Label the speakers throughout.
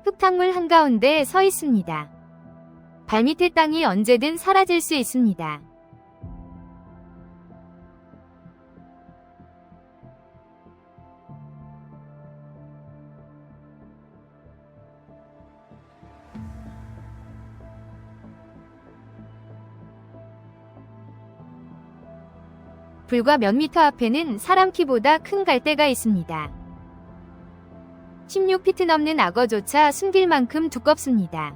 Speaker 1: 흙탕물 한가운데 서 있습니다. 발밑의 땅이 언제든 사라질 수 있습니다. 불과 몇 미터 앞에는 사람 키보다 큰 갈대가 있습니다. 16피트 넘는 악어조차 숨길 만큼 두껍습니다.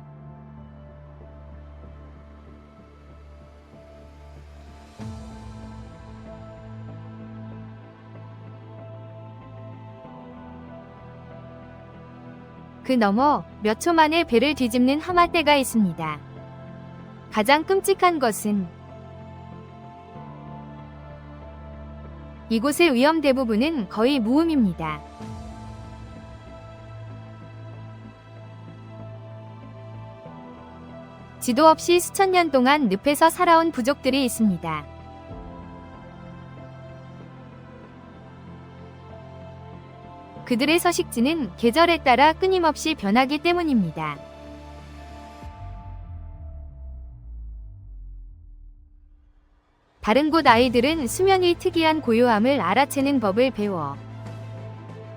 Speaker 1: 그 너머 몇 초 만에 배를 뒤집는 하마떼가 있습니다. 가장 끔찍한 것은 이곳의 위험 대부분은 거의 무음입니다. 지도 없이 수천 년 동안 늪에서 살아온 부족들이 있습니다. 그들의 서식지는 계절에 따라 끊임없이 변하기 때문입니다. 다른 곳 아이들은 수면의 특이한 고요함을 알아채는 법을 배워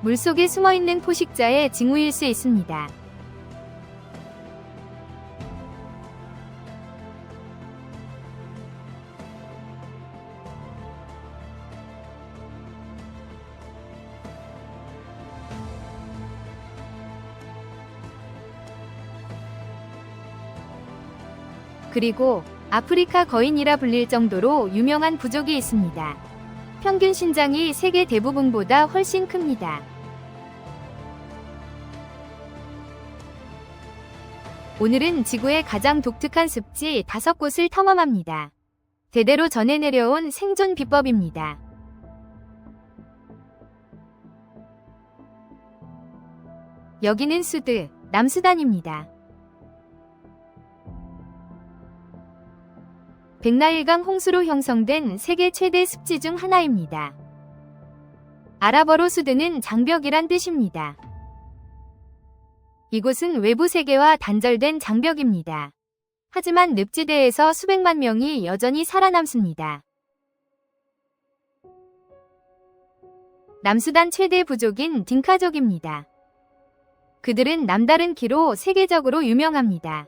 Speaker 1: 물속에 숨어있는 포식자의 징후일 수 있습니다. 그리고 아프리카 거인이라 불릴 정도로 유명한 부족이 있습니다. 평균 신장이 세계 대부분보다 훨씬 큽니다. 오늘은 지구의 가장 독특한 습지 5곳을 탐험합니다. 대대로 전해 내려온 생존 비법입니다. 여기는 수드, 남수단입니다. 백나일강 홍수로 형성된 세계 최대 습지 중 하나입니다. 아랍어로 수드는 장벽이란 뜻입니다. 이곳은 외부 세계와 단절된 장벽입니다. 하지만 늪지대에서 수백만 명이 여전히 살아남습니다. 남수단 최대 부족인 딩카족입니다. 그들은 남다른 키로 세계적으로 유명합니다.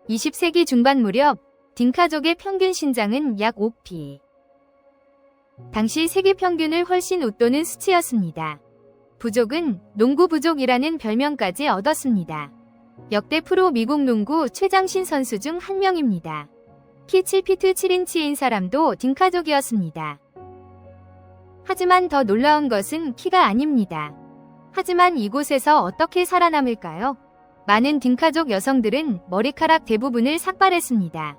Speaker 1: 20세기 중반 무렵 딩카족의 평균 신장은 약 5피. 당시 세계 평균을 훨씬 웃도는 수치였습니다. 부족은 농구부족이라는 별명까지 얻었습니다. 역대 프로 미국 농구 최장신 선수 중 한 명입니다. 키 7피트 7인치인 사람도 딩카족이었습니다. 하지만 더 놀라운 것은 키가 아닙니다. 하지만 이곳에서 어떻게 살아남을까요? 많은 딩카족 여성들은 머리카락 대부분을 삭발했습니다.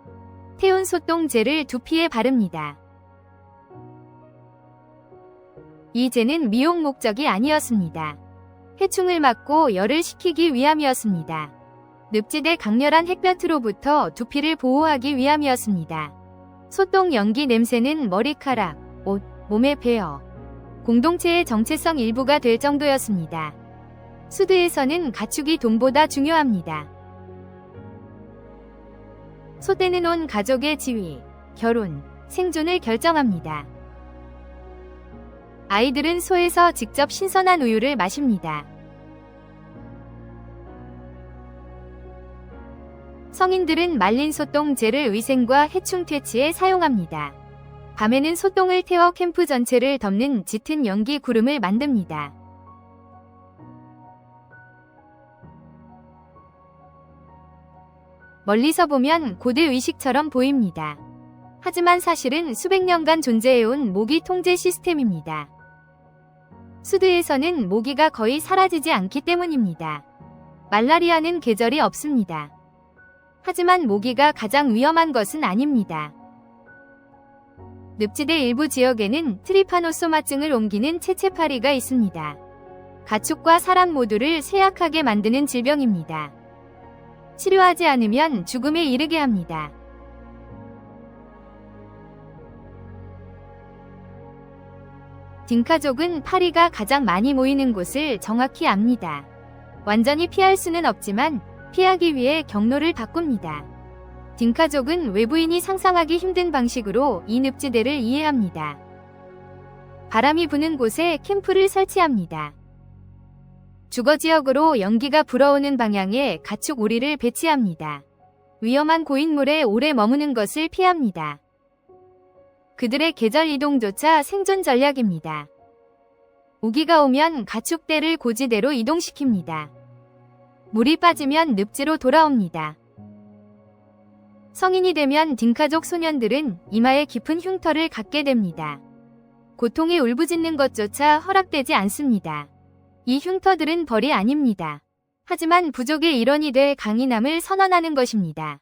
Speaker 1: 태운 소똥제를 두피에 바릅니다. 이 제는 미용 목적이 아니었습니다. 해충을 막고 열을 식히기 위함이었습니다. 늪지대 강렬한 햇볕으로부터 두피를 보호하기 위함이었습니다. 소똥 연기 냄새는 머리카락, 옷, 몸에 배어 공동체의 정체성 일부가 될 정도였습니다. 수드에서는 가축이 돈보다 중요합니다. 소떼는 온 가족의 지위, 결혼, 생존을 결정합니다. 아이들은 소에서 직접 신선한 우유를 마십니다. 성인들은 말린 소똥제를 위생과 해충 퇴치에 사용합니다. 밤에는 소똥을 태워 캠프 전체를 덮는 짙은 연기 구름을 만듭니다. 멀리서 보면 고대 의식처럼 보입니다. 하지만 사실은 수백 년간 존재해온 모기 통제 시스템입니다. 수드에서는 모기가 거의 사라지지 않기 때문입니다. 말라리아는 계절이 없습니다. 하지만 모기가 가장 위험한 것은 아닙니다. 늪지대 일부 지역에는 트리파노소마증을 옮기는 채채파리가 있습니다. 가축과 사람 모두를 쇠약하게 만드는 질병입니다. 치료하지 않으면 죽음에 이르게 합니다. 딩카족은 파리가 가장 많이 모이는 곳을 정확히 압니다. 완전히 피할 수는 없지만 피하기 위해 경로를 바꿉니다. 딩카족은 외부인이 상상하기 힘든 방식으로 이 늪지대를 이해합니다. 바람이 부는 곳에 캠프를 설치합니다. 주거지역으로 연기가 불어오는 방향에 가축 오리를 배치합니다. 위험한 고인물에 오래 머무는 것을 피합니다. 그들의 계절 이동조차 생존 전략입니다. 우기가 오면 가축대를 고지대로 이동시킵니다. 물이 빠지면 늪지로 돌아옵니다. 성인이 되면 딩카족 소년들은 이마에 깊은 흉터를 갖게 됩니다. 고통에 울부짖는 것조차 허락되지 않습니다. 이 흉터들은 벌이 아닙니다. 하지만 부족의 일원이 될 강인함을 선언하는 것입니다.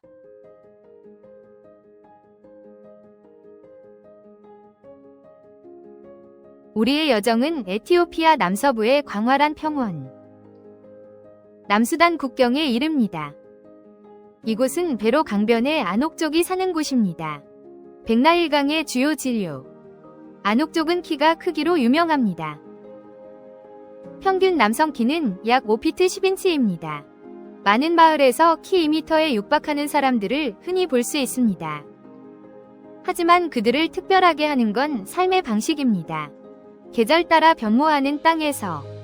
Speaker 1: 우리의 여정은 에티오피아 남서부의 광활한 평원, 남수단 국경에 이릅니다. 이곳은 베로 강변의 아녹족이 사는 곳입니다. 백나일강의 주요 진류. 아녹족은 키가 크기로 유명합니다. 평균 남성 키는 약 5피트 10인치입니다. 많은 마을에서 키 2m에 육박하는 사람들을 흔히 볼 수 있습니다. 하지만 그들을 특별하게 하는 건 삶의 방식입니다. 계절 따라 변모하는 땅에서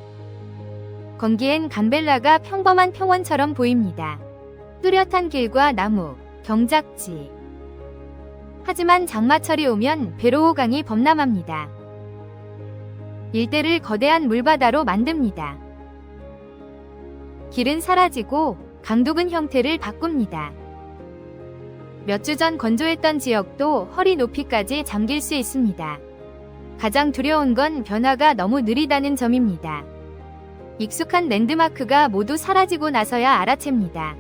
Speaker 1: 건기엔 감벨라가 평범한 평원처럼 보입니다. 뚜렷한 길과 나무, 경작지. 하지만 장마철이 오면 베로오강이 범람합니다. 일대를 거대한 물바다로 만듭니다. 길은 사라지고 강둑은 형태를 바꿉니다. 몇 주 전 건조했던 지역도 허리 높이까지 잠길 수 있습니다. 가장 두려운 건 변화가 너무 느리다는 점입니다. 익숙한 랜드마크가 모두 사라지고 나서야 알아챕니다.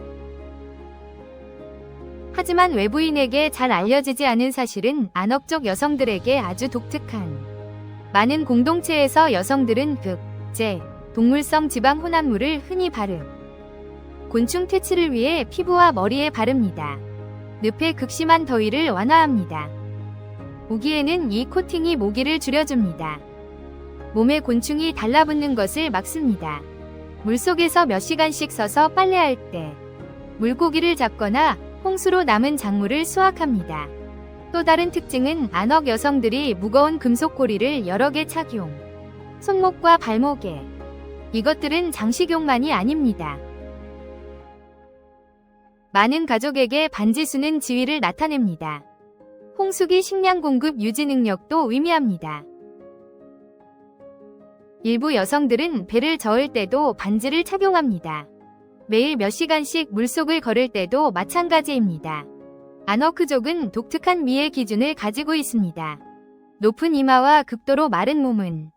Speaker 1: 하지만 외부인에게 잘 알려지지 않은 사실은 아녹족 여성들에게 아주 독특한 많은 공동체에서 여성들은 극, 제, 동물성 지방 혼합물을 흔히 곤충 퇴치를 위해 피부와 머리에 바릅니다. 늪의 극심한 더위를 완화합니다. 우기에는 이 코팅이 모기를 줄여줍니다. 몸에 곤충이 달라붙는 것을 막습니다. 물속에서 몇 시간씩 서서 빨래할 때 물고기를 잡거나 홍수로 남은 작물을 수확합니다. 또 다른 특징은 아녹 여성들이 무거운 금속 고리를 여러 개 착용. 손목과 발목에. 이것들은 장식용만이 아닙니다. 많은 가족에게 반지수는 지위를 나타냅니다. 홍수기 식량 공급 유지 능력도 의미합니다. 일부 여성들은 배를 저을 때도 반지를 착용합니다. 매일 몇 시간씩 물속을 걸을 때도 마찬가지입니다. 아너크족은 독특한 미의 기준을 가지고 있습니다. 높은 이마와 극도로 마른 몸은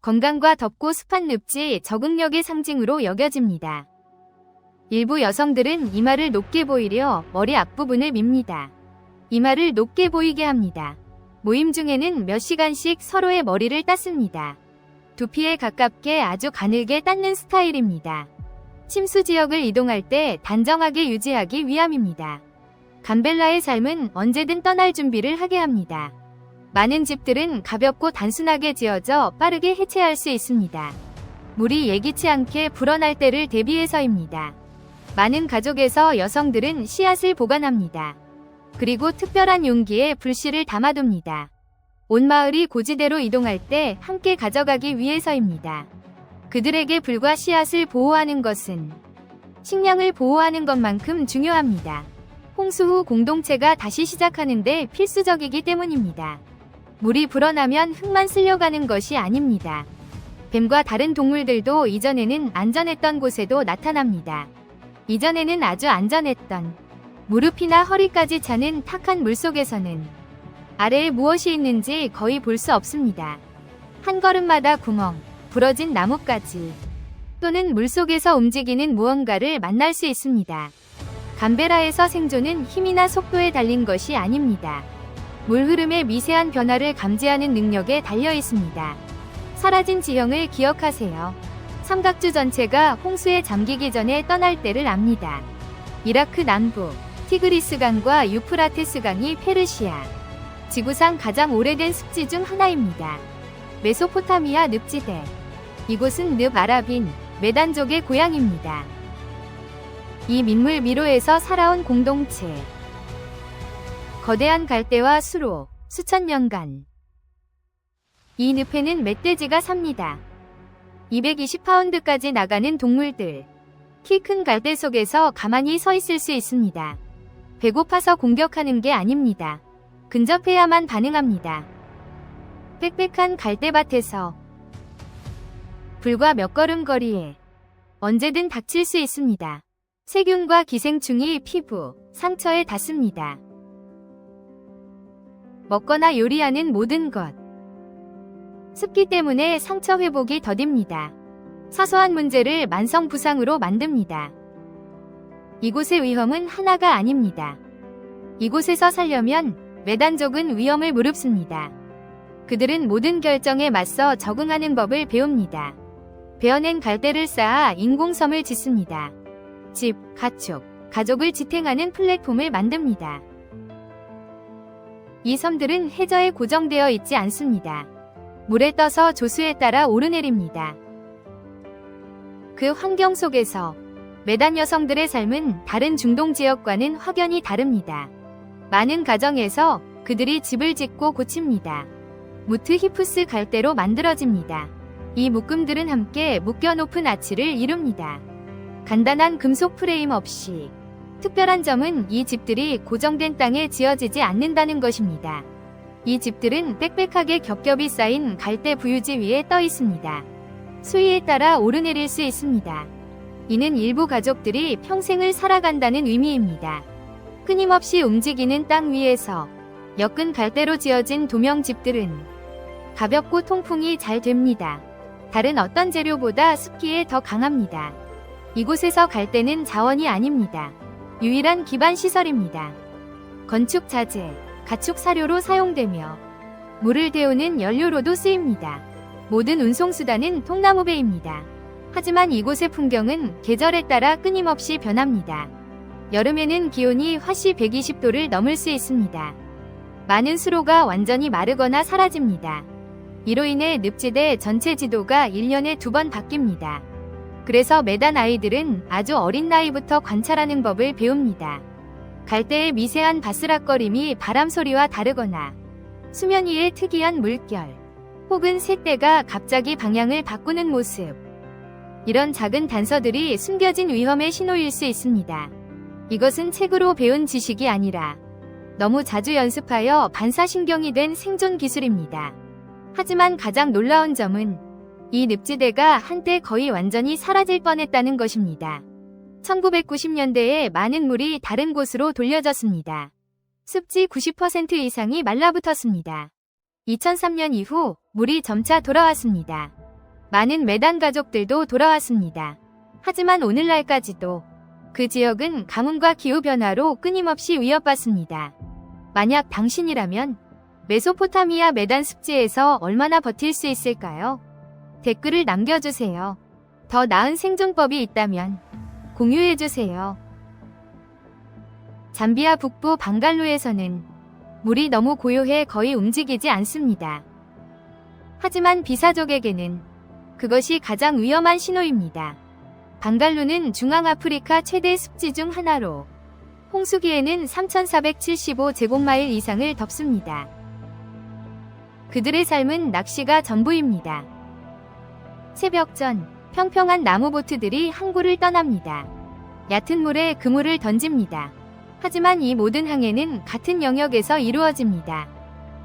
Speaker 1: 건강과 덥고 습한 늪지 적응력의 상징으로 여겨집니다. 일부 여성들은 이마를 높게 보이려 머리 앞부분을 밉니다. 이마를 높게 보이게 합니다. 모임 중에는 몇 시간씩 서로의 머리를 땄습니다. 두피에 가깝게 아주 가늘게 닦는 스타일입니다. 침수 지역을 이동할 때 단정하게 유지하기 위함입니다. 감벨라의 삶은 언제든 떠날 준비를 하게 합니다. 많은 집들은 가볍고 단순하게 지어져 빠르게 해체할 수 있습니다. 물이 예기치 않게 불어날 때를 대비해서입니다. 많은 가족에서 여성들은 씨앗을 보관합니다. 그리고 특별한 용기에 불씨를 담아둡니다. 온 마을이 고지대로 이동할 때 함께 가져가기 위해서입니다. 그들에게 불과 씨앗을 보호하는 것은 식량을 보호하는 것만큼 중요합니다. 홍수 후 공동체가 다시 시작하는데 필수적이기 때문입니다. 물이 불어나면 흙만 쓸려가는 것이 아닙니다. 뱀과 다른 동물들도 이전에는 안전했던 곳에도 나타납니다. 이전에는 아주 안전했던 무릎이나 허리까지 차는 탁한 물속에서는 아래에 무엇이 있는지 거의 볼 수 없습니다. 한 걸음마다 구멍, 부러진 나뭇가지 또는 물속에서 움직이는 무언가를 만날 수 있습니다. 감베라에서 생존은 힘이나 속도에 달린 것이 아닙니다. 물 흐름의 미세한 변화를 감지하는 능력에 달려 있습니다. 사라진 지형을 기억하세요. 삼각주 전체가 홍수에 잠기기 전에 떠날 때를 압니다. 이라크 남부, 티그리스강과 유프라테스강이 페르시아, 지구상 가장 오래된 습지 중 하나입니다. 메소포타미아 늪지대. 이곳은 늪 아라빈, 메단족의 고향입니다. 이 민물 미로에서 살아온 공동체. 거대한 갈대와 수로, 수천 년간. 이 늪에는 멧돼지가 삽니다. 220파운드까지 나가는 동물들. 키 큰 갈대 속에서 가만히 서 있을 수 있습니다. 배고파서 공격하는 게 아닙니다. 근접해야만 반응합니다. 빽빽한 갈대밭에서 불과 몇 걸음 거리에 언제든 닥칠 수 있습니다. 세균과 기생충이 피부, 상처에 닿습니다. 먹거나 요리하는 모든 것. 습기 때문에 상처 회복이 더딥니다. 사소한 문제를 만성 부상으로 만듭니다. 이곳의 위험은 하나가 아닙니다. 이곳에서 살려면 메단족은 위험을 무릅씁니다. 그들은 모든 결정에 맞서 적응하는 법을 배웁니다. 베어낸 갈대를 쌓아 인공섬을 짓습니다. 집, 가축, 가족을 지탱하는 플랫폼을 만듭니다. 이 섬들은 해저에 고정되어 있지 않습니다. 물에 떠서 조수에 따라 오르내립니다. 그 환경 속에서 메단 여성들의 삶은 다른 중동 지역과는 확연히 다릅니다. 많은 가정에서 그들이 집을 짓고 고칩니다. 무트 히프스 갈대로 만들어집니다. 이 묶음들은 함께 묶여 높은 아치를 이룹니다. 간단한 금속 프레임 없이. 특별한 점은 이 집들이 고정된 땅에 지어지지 않는다는 것입니다. 이 집들은 빽빽하게 겹겹이 쌓인 갈대 부유지 위에 떠 있습니다. 수위에 따라 오르내릴 수 있습니다. 이는 일부 가족들이 평생을 살아간다는 의미입니다. 끊임없이 움직이는 땅 위에서 엮은 갈대로 지어진 도명집들은 가볍고 통풍이 잘 됩니다. 다른 어떤 재료보다 습기에 더 강합니다. 이곳에서 갈대는 자원이 아닙니다. 유일한 기반 시설입니다. 건축 자재, 가축 사료로 사용되며 물을 데우는 연료로도 쓰입니다. 모든 운송수단은 통나무배입니다. 하지만 이곳의 풍경은 계절에 따라 끊임없이 변합니다. 여름에는 기온이 화씨 120도를 넘을 수 있습니다. 많은 수로가 완전히 마르거나 사라집니다. 이로 인해 늪지대 전체 지도가 1년에 2번 바뀝니다. 그래서 메단 아이들은 아주 어린 나이부터 관찰하는 법을 배웁니다. 갈대의 미세한 바스락거림이 바람 소리와 다르거나 수면 위의 특이한 물결, 혹은 새떼가 갑자기 방향을 바꾸는 모습. 이런 작은 단서들이 숨겨진 위험의 신호일 수 있습니다. 이것은 책으로 배운 지식이 아니라 너무 자주 연습하여 반사신경이 된 생존 기술입니다. 하지만 가장 놀라운 점은 이 늪지대가 한때 거의 완전히 사라질 뻔했다는 것입니다. 1990년대에 많은 물이 다른 곳으로 돌려졌습니다. 습지 90% 이상이 말라붙었습니다. 2003년 이후 물이 점차 돌아왔습니다. 많은 메단 가족들도 돌아왔습니다. 하지만 오늘날까지도 그 지역은 가뭄과 기후변화로 끊임없이 위협받습니다. 만약 당신이라면 메소포타미아 메단 습지에서 얼마나 버틸 수 있을까요? 댓글을 남겨주세요. 더 나은 생존법이 있다면 공유해주세요. 잠비아 북부 방갈로에서는 물이 너무 고요해 거의 움직이지 않습니다. 하지만 비사족에게는 그것이 가장 위험한 신호입니다. 방갈루는 중앙아프리카 최대 습지 중 하나로 홍수기에는 3,475제곱마일 이상을 덮습니다. 그들의 삶은 낚시가 전부입니다. 새벽 전 평평한 나무보트들이 항구를 떠납니다. 얕은 물에 그물을 던집니다. 하지만 이 모든 항해는 같은 영역에서 이루어집니다.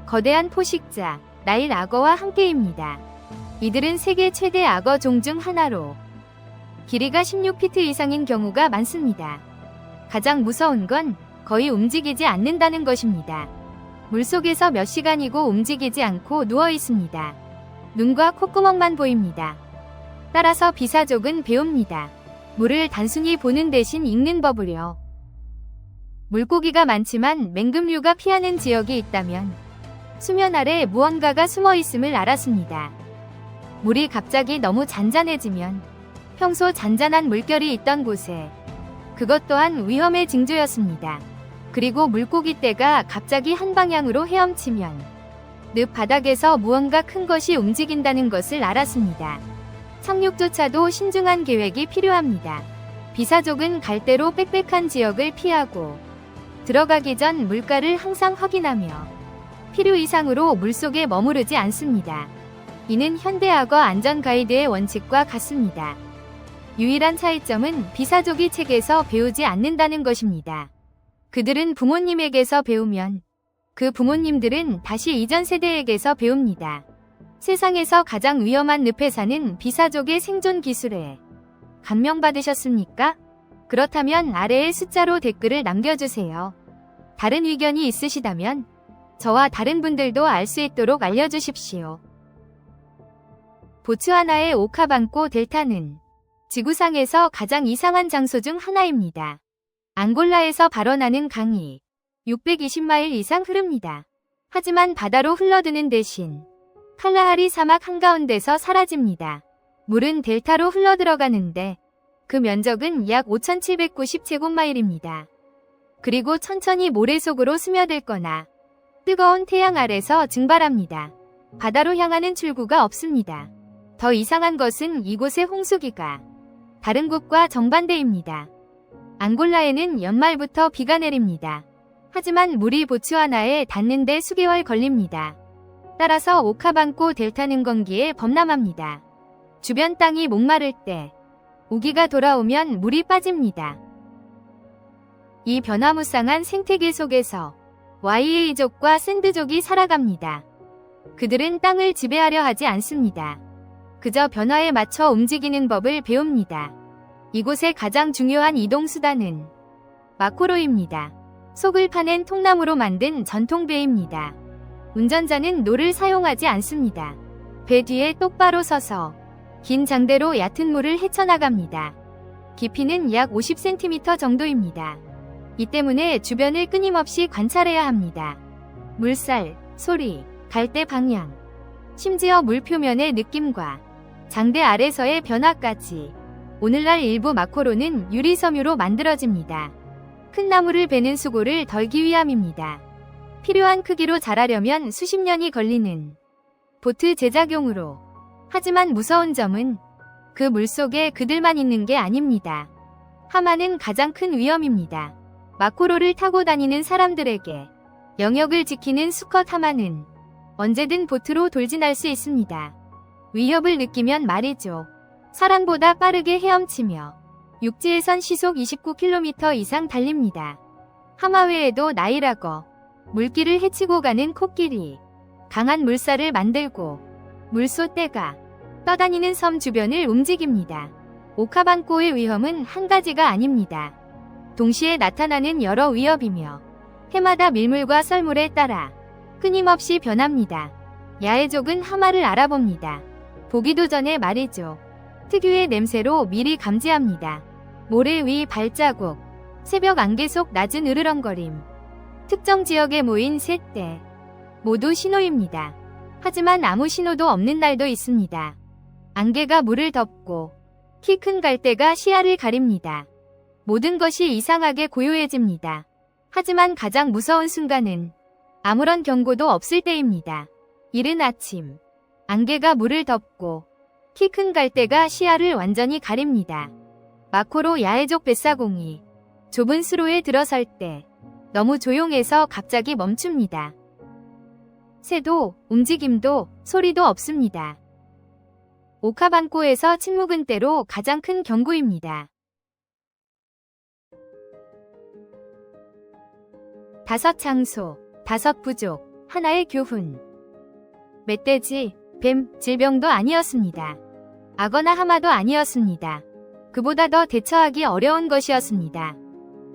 Speaker 1: 거대한 포식자, 나일 악어와 함께입니다. 이들은 세계 최대 악어 종 중 하나로 길이가 16피트 이상인 경우가 많습니다. 가장 무서운 건 거의 움직이지 않는다는 것입니다. 물속에서 몇 시간이고 움직이지 않고 누워 있습니다. 눈과 콧구멍만 보입니다. 따라서 비사족은 배웁니다. 물을 단순히 보는 대신 읽는 법을요. 물고기가 많지만 맹금류가 피하는 지역이 있다면 수면 아래 무언가가 숨어 있음을 알았습니다. 물이 갑자기 너무 잔잔해지면 평소 잔잔한 물결이 있던 곳에 그것 또한 위험의 징조였습니다. 그리고 물고기 떼가 갑자기 한 방향으로 헤엄치면 늪 바닥에서 무언가 큰 것이 움직인다는 것을 알았습니다. 착륙조차도 신중한 계획이 필요합니다. 비사족은 갈대로 빽빽한 지역을 피하고 들어가기 전 물가를 항상 확인하며 필요 이상으로 물속에 머무르지 않습니다. 이는 현대악어 안전 가이드의 원칙과 같습니다. 유일한 차이점은 비사족이 책에서 배우지 않는다는 것입니다. 그들은 부모님에게서 배우면 그 부모님들은 다시 이전 세대에게서 배웁니다. 세상에서 가장 위험한 늪에사는 비사족의 생존 기술에 감명받으셨습니까? 그렇다면 아래의 숫자로 댓글을 남겨주세요. 다른 의견이 있으시다면 저와 다른 분들도 알 수 있도록 알려주십시오. 보츠와나의 오카방꼬 델타는 지구상에서 가장 이상한 장소 중 하나입니다. 앙골라에서 발원하는 강이 620마일 이상 흐릅니다. 하지만 바다로 흘러드는 대신 칼라하리 사막 한가운데서 사라집니다. 물은 델타로 흘러들어가는데 그 면적은 약 5,790제곱마일입니다. 그리고 천천히 모래 속으로 스며들거나 뜨거운 태양 아래서 증발합니다. 바다로 향하는 출구가 없습니다. 더 이상한 것은 이곳의 홍수기가 다른 곳과 정반대입니다. 앙골라에는 연말부터 비가 내립니다. 하지만 물이 보츠와나에 닿는데 수개월 걸립니다. 따라서 오카방꼬 델타는 건기에 범람합니다. 주변 땅이 목마를 때 우기가 돌아오면 물이 빠집니다. 이 변화무쌍한 생태계 속에서 YA족과 샌드족이 살아갑니다. 그들은 땅을 지배하려 하지 않습니다. 그저 변화에 맞춰 움직이는 법을 배웁니다. 이곳의 가장 중요한 이동수단은 마코로입니다. 속을 파낸 통나무로 만든 전통배입니다. 운전자는 노를 사용하지 않습니다. 배 뒤에 똑바로 서서 긴 장대로 얕은 물을 헤쳐나갑니다. 깊이는 약 50cm 정도입니다. 이 때문에 주변을 끊임없이 관찰해야 합니다. 물살, 소리, 갈대 방향, 심지어 물 표면의 느낌과 장대 아래서의 변화까지. 오늘날 일부 마코로는 유리섬유로 만들어집니다. 큰 나무를 베는 수고를 덜기 위함입니다. 필요한 크기로 자라려면 수십 년이 걸리는 보트 제작용으로. 하지만 무서운 점은 그 물속에 그들만 있는 게 아닙니다. 하마는 가장 큰 위험입니다. 마코로를 타고 다니는 사람들에게 영역을 지키는 수컷 하마는 언제든 보트로 돌진할 수 있습니다. 위협을 느끼면 말이죠. 사람보다 빠르게 헤엄치며 육지에선 시속 29km 이상 달립니다. 하마 외에도 나일악어, 물길을 헤치고 가는 코끼리, 강한 물살을 만들고 물소 떼가 떠다니는 섬 주변을 움직입니다. 오카방꼬의 위험은 한 가지가 아닙니다. 동시에 나타나는 여러 위협이며 해마다 밀물과 썰물에 따라 끊임없이 변합니다. 야해족은 하마를 알아봅니다. 보기도 전에 말이죠. 특유의 냄새로 미리 감지합니다. 모래 위 발자국, 새벽 안개 속 낮은 으르렁거림, 특정 지역에 모인 새떼, 모두 신호입니다. 하지만 아무 신호도 없는 날도 있습니다. 안개가 물을 덮고 키 큰 갈대가 시야를 가립니다. 모든 것이 이상하게 고요해집니다. 하지만 가장 무서운 순간은 아무런 경고도 없을 때입니다. 이른 아침, 안개가 물을 덮고 키 큰 갈대가 시야를 완전히 가립니다. 마코로 야해족 뱃사공이 좁은 수로에 들어설 때 너무 조용해서 갑자기 멈춥니다. 새도, 움직임도, 소리도 없습니다. 오카방꼬에서 침묵은 때로 가장 큰 경고입니다. 5 장소, 5 부족, 하나의 교훈. 멧돼지, 뱀, 질병도 아니었습니다. 악어나 하마도 아니었습니다. 그보다 더 대처하기 어려운 것이었습니다.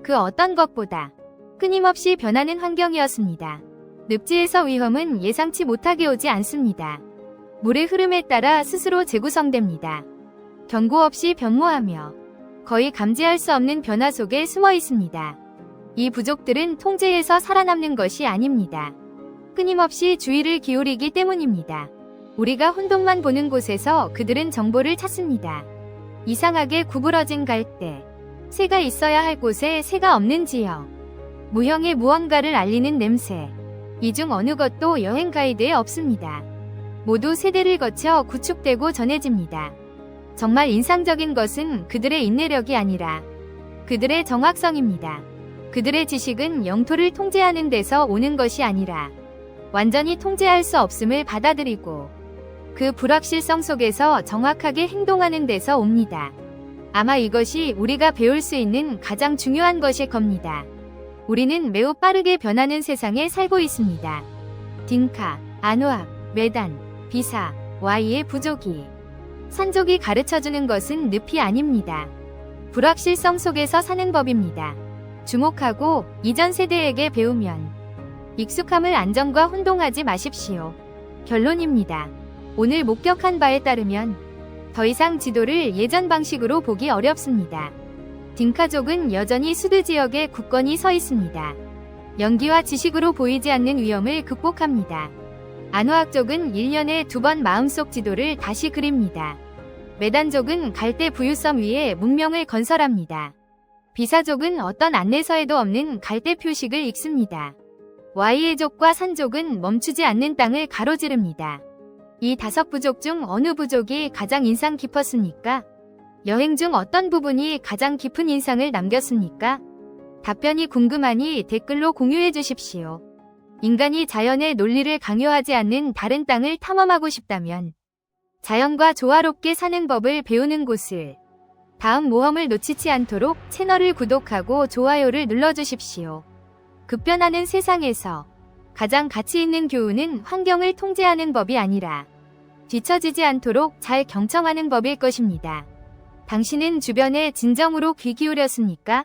Speaker 1: 그 어떤 것보다 끊임없이 변하는 환경이었습니다. 늪지에서 위험은 예상치 못하게 오지 않습니다. 물의 흐름에 따라 스스로 재구성됩니다. 경고 없이 변모하며 거의 감지할 수 없는 변화 속에 숨어 있습니다. 이 부족들은 통제에서 살아남는 것이 아닙니다. 끊임없이 주의를 기울이기 때문입니다. 우리가 혼돈만 보는 곳에서 그들은 정보를 찾습니다. 이상하게 구부러진 갈대, 새가 있어야 할 곳에 새가 없는 지역, 무형의 무언가를 알리는 냄새. 이 중 어느 것도 여행 가이드에 없습니다. 모두 세대를 거쳐 구축되고 전해집니다. 정말 인상적인 것은 그들의 인내력이 아니라 그들의 정확성입니다. 그들의 지식은 영토를 통제하는 데서 오는 것이 아니라 완전히 통제할 수 없음을 받아들이고 그 불확실성 속에서 정확하게 행동하는 데서 옵니다. 아마 이것이 우리가 배울 수 있는 가장 중요한 것일 겁니다. 우리는 매우 빠르게 변하는 세상에 살고 있습니다. 딩카, 아누악, 메단, 비사, Y의 부족이 산족이 가르쳐주는 것은 늪이 아닙니다. 불확실성 속에서 사는 법입니다. 주목하고 이전 세대에게 배우면 익숙함을 안정과 혼동하지 마십시오. 결론입니다. 오늘 목격한 바에 따르면 더 이상 지도를 예전 방식으로 보기 어렵습니다. 딩카족은 여전히 수드 지역에 굳건히 서 있습니다. 연기와 지식으로 보이지 않는 위험을 극복합니다. 아누악족은 1년에 2번 마음속 지도를 다시 그립니다. 메단족은 갈대 부유섬 위에 문명을 건설합니다. 비사족은 어떤 안내서에도 없는 갈대 표식을 읽습니다. Y의족과 산족은 멈추지 않는 땅을 가로지릅니다. 이 5부족 중 어느 부족이 가장 인상 깊었습니까? 여행 중 어떤 부분이 가장 깊은 인상을 남겼습니까? 답변이 궁금하니 댓글로 공유해 주십시오. 인간이 자연의 논리를 강요하지 않는 다른 땅을 탐험하고 싶다면 자연과 조화롭게 사는 법을 배우는 곳을 다음 모험을 놓치지 않도록 채널을 구독하고 좋아요를 눌러주십시오. 급변하는 세상에서 가장 가치 있는 교훈은 환경을 통제하는 법이 아니라 뒤처지지 않도록 잘 경청하는 법일 것입니다. 당신은 주변에 진정으로 귀 기울였습니까?